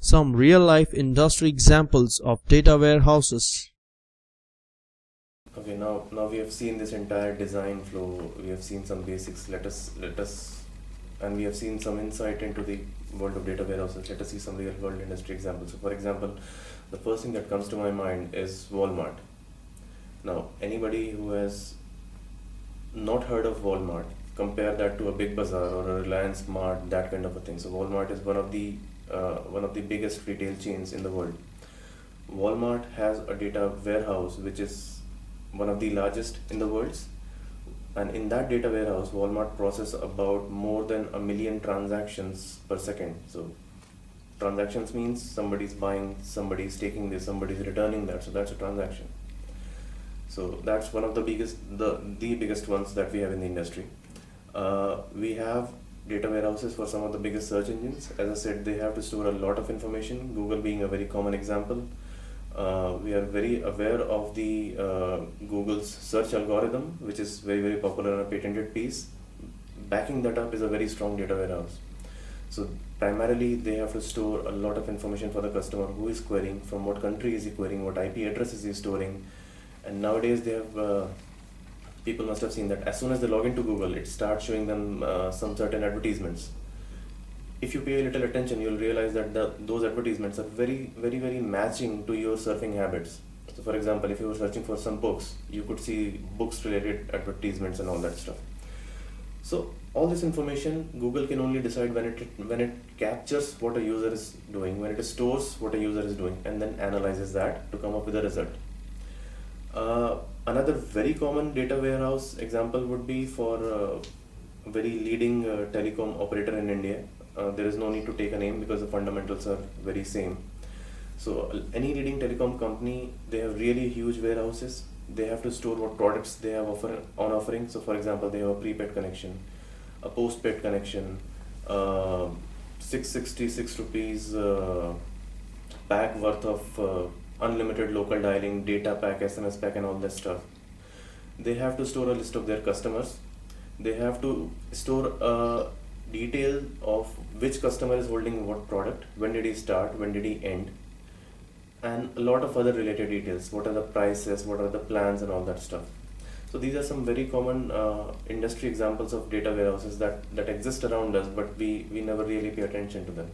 some real-life industry examples of data warehouses. Okay, now we have seen this entire design flow. We have seen some basics. And we have seen some insight into the world of data warehouses. Let us see some real-world industry examples. So, for example, the first thing that comes to my mind is Walmart. Now, anybody who has not heard of Walmart, compare that to a Big Bazaar or a Reliance Mart, that kind of a thing. So, Walmart is one of the biggest retail chains in the world. Walmart has a data warehouse which is one of the largest in the world, and in that data warehouse Walmart processes about more than 1 million transactions per second. So transactions means somebody's buying, somebody's taking this, somebody's returning that, so that's a transaction. So that's one of the biggest ones that we have in the industry. We have data warehouses for some of the biggest search engines. As I said, they have to store a lot of information, Google being a very common example. We are very aware of the Google's search algorithm, which is very, very popular and a patented piece. Backing that up is a very strong data warehouse. So primarily they have to store a lot of information for the customer, who is querying, from what country is he querying, what IP address is he storing. And nowadays they have people must have seen that as soon as they log into Google, it starts showing them some certain advertisements. If you pay a little attention, you'll realize that those advertisements are very, very, very matching to your surfing habits. So for example, if you were searching for some books, you could see books related advertisements and all that stuff. So all this information, Google can only decide when it captures what a user is doing, when it stores what a user is doing, and then analyzes that to come up with a result. Another very common data warehouse example would be for a very leading telecom operator in India. There is no need to take a name because the fundamentals are very same. So any leading telecom company, they have really huge warehouses. They have to store what products they have on offering. So for example, they have a prepaid connection, a postpaid connection, 666 rupees pack worth of unlimited local dialing, data pack, SMS pack, and all that stuff. They have to store a list of their customers. They have to store a detail of which customer is holding what product, when did he start, when did he end, and a lot of other related details. What are the prices, what are the plans, and all that stuff. So these are some very common industry examples of data warehouses that exist around us, but we never really pay attention to them.